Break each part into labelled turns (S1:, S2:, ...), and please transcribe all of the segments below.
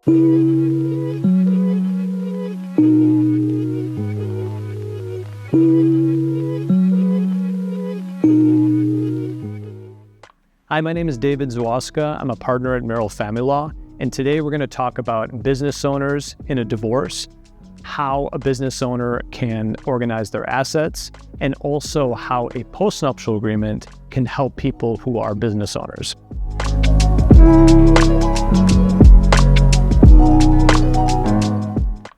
S1: Hi, my name is David Zwaska. I'm a partner at Merel Family Law, and today we're going to talk about business owners in a divorce, how a business owner can organize their assets, and also how a postnuptial agreement can help people who are business owners.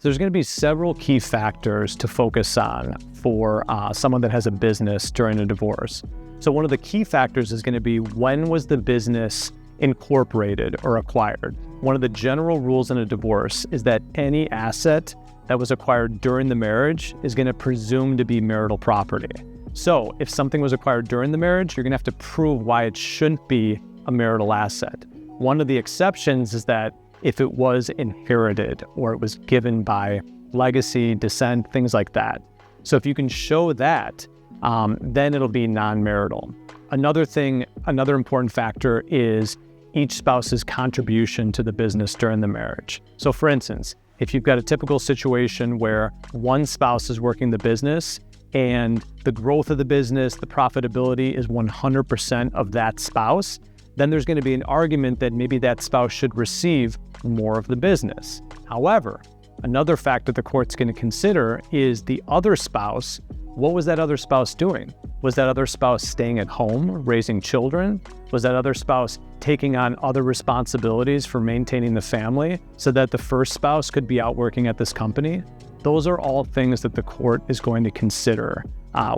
S1: There's going to be several key factors to focus on for someone that has a business during a divorce. So one of the key factors is going to be, when was the business incorporated or acquired? One of the general rules in a divorce is that any asset that was acquired during the marriage is going to presume to be marital property. So if something was acquired during the marriage, you're going to have to prove why it shouldn't be a marital asset. One of the exceptions is that if it was inherited or it was given by legacy, descent, things like that. So if you can show that, then it'll be non-marital. Another important factor is each spouse's contribution to the business during the marriage. So for instance, if you've got a typical situation where one spouse is working the business and the growth of the business, the profitability is 100% of that spouse, then there's going to be an argument that maybe that spouse should receive more of the business. However, another factor the court's going to consider is the other spouse. What was that other spouse doing? Was that other spouse staying at home, raising children? Was that other spouse taking on other responsibilities for maintaining the family so that the first spouse could be out working at this company? Those are all things that the court is going to consider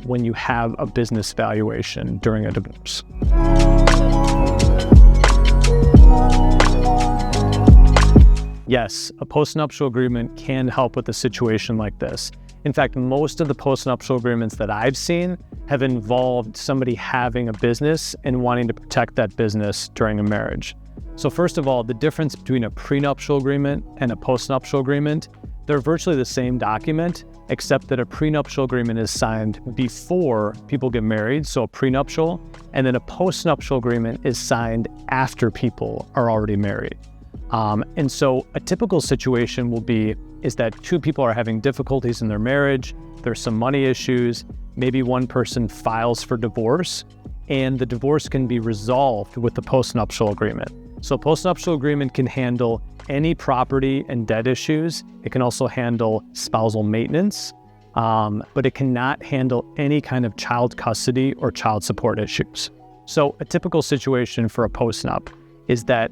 S1: when you have a business valuation during a divorce. Yes, a postnuptial agreement can help with a situation like this. In fact, most of the postnuptial agreements that I've seen have involved somebody having a business and wanting to protect that business during a marriage. So first of all, the difference between a prenuptial agreement and a postnuptial agreement, they're virtually the same document, except that a prenuptial agreement is signed before people get married, so a prenuptial, and then a postnuptial agreement is signed after people are already married. And so a typical situation is that two people are having difficulties in their marriage, there's some money issues, maybe one person files for divorce, and the divorce can be resolved with the postnuptial agreement. So a postnuptial agreement can handle any property and debt issues. It can also handle spousal maintenance, but it cannot handle any kind of child custody or child support issues. So a typical situation for a postnup is that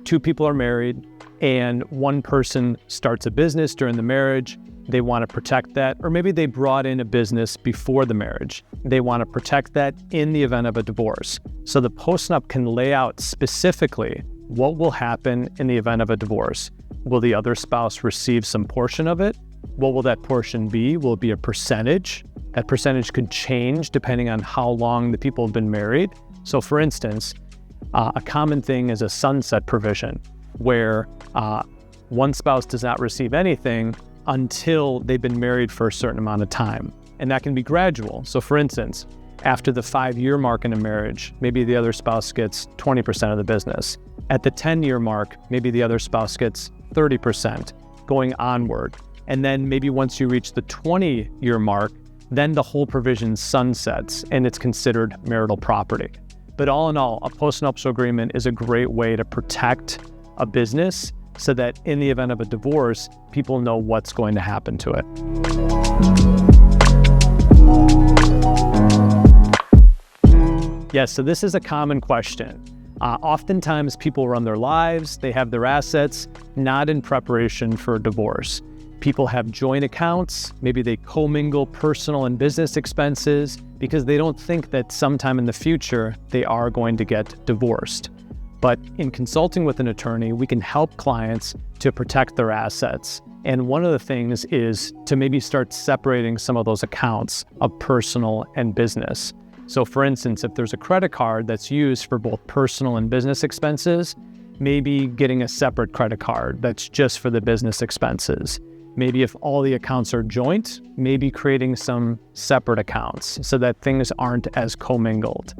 S1: two people are married and one person starts a business during the marriage. They want to protect that, or maybe they brought in a business before the marriage. They want to protect that in the event of a divorce. So the postnup can lay out specifically what will happen in the event of a divorce. Will the other spouse receive some portion of it? What will that portion be? Will it be a percentage? That percentage could change depending on how long the people have been married. So for instance, a common thing is a sunset provision where one spouse does not receive anything until they've been married for a certain amount of time. And that can be gradual. So for instance, after the 5-year mark in a marriage, maybe the other spouse gets 20% of the business. At the 10-year mark, maybe the other spouse gets 30%, going onward. And then maybe once you reach the 20-year mark, then the whole provision sunsets and it's considered marital property. But all in all, a postnuptial agreement is a great way to protect a business so that in the event of a divorce, people know what's going to happen to it. Yes, so this is a common question. Oftentimes people run their lives, they have their assets, not in preparation for a divorce. People have joint accounts, maybe they commingle personal and business expenses because they don't think that sometime in the future they are going to get divorced. But in consulting with an attorney, we can help clients to protect their assets. And one of the things is to maybe start separating some of those accounts of personal and business. So for instance, if there's a credit card that's used for both personal and business expenses, maybe getting a separate credit card that's just for the business expenses. Maybe if all the accounts are joint, maybe creating some separate accounts so that things aren't as commingled.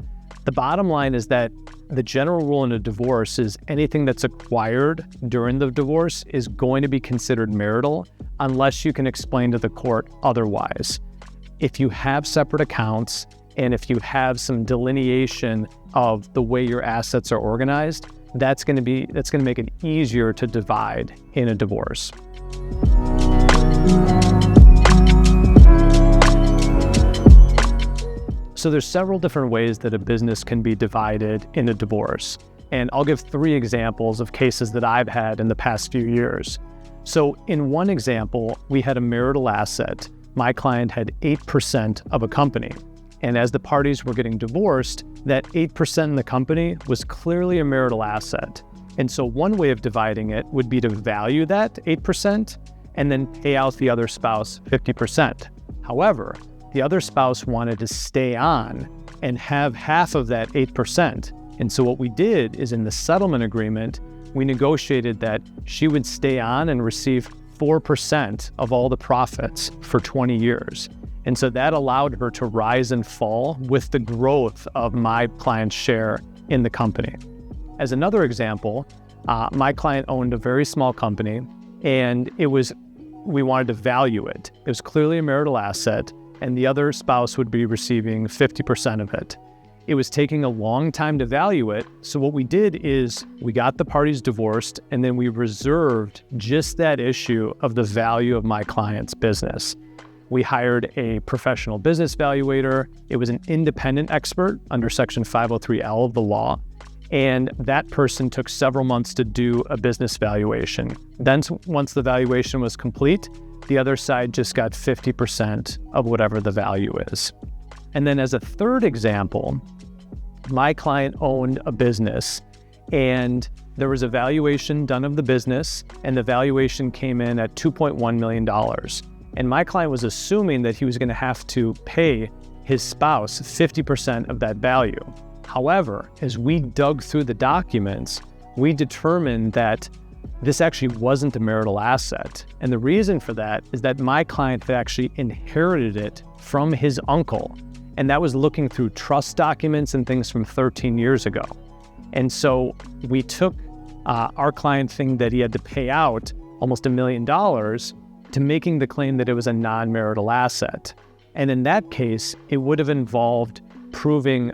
S1: The bottom line is that the general rule in a divorce is anything that's acquired during the divorce is going to be considered marital unless you can explain to the court otherwise. If you have separate accounts and if you have some delineation of the way your assets are organized, that's going to make it easier to divide in a divorce. So there's several different ways that a business can be divided in a divorce. And I'll give 3 examples of cases that I've had in the past few years. So in one example, we had a marital asset. My client had 8% of a company. And as the parties were getting divorced, that 8% in the company was clearly a marital asset. And so one way of dividing it would be to value that 8% and then pay out the other spouse 50%. However, the other spouse wanted to stay on and have half of that 8%. And so what we did is in the settlement agreement, we negotiated that she would stay on and receive 4% of all the profits for 20 years. And so that allowed her to rise and fall with the growth of my client's share in the company. As another example, my client owned a very small company and we wanted to value it. It was clearly a marital asset, and the other spouse would be receiving 50% of it. It was taking a long time to value it, so what we did is we got the parties divorced, and then we reserved just that issue of the value of my client's business. We hired a professional business valuator. It was an independent expert under Section 503L of the law, and that person took several months to do a business valuation. Then once the valuation was complete, the other side just got 50% of whatever the value is. And then as a third example, my client owned a business and there was a valuation done of the business and the valuation came in at $2.1 million. And my client was assuming that he was going to have to pay his spouse 50% of that value. However, as we dug through the documents, we determined that this actually wasn't a marital asset. And the reason for that is that my client had actually inherited it from his uncle. And that was looking through trust documents and things from 13 years ago. And so we took our client thing that he had to pay out almost $1 million to making the claim that it was a non-marital asset. And in that case, it would have involved proving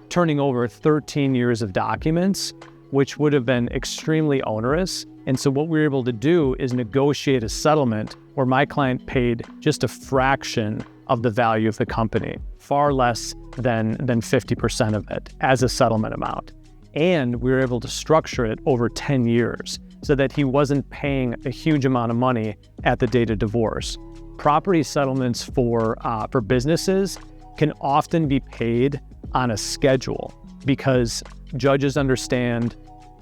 S1: turning over 13 years of documents, which would have been extremely onerous. And so what we were able to do is negotiate a settlement where my client paid just a fraction of the value of the company, far less than 50% of it as a settlement amount. And we were able to structure it over 10 years so that he wasn't paying a huge amount of money at the date of divorce. Property settlements for businesses can often be paid on a schedule because judges understand,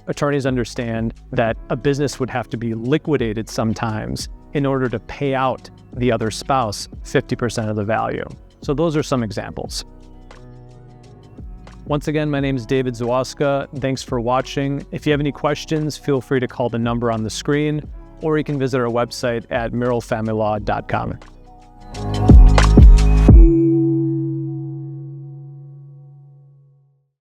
S1: attorneys understand that a business would have to be liquidated sometimes in order to pay out the other spouse 50% of the value. So those are some examples. Once again, my name is David Zwaska. Thanks for watching. If you have any questions, feel free to call the number on the screen, or you can visit our website at merelfamilylaw.com.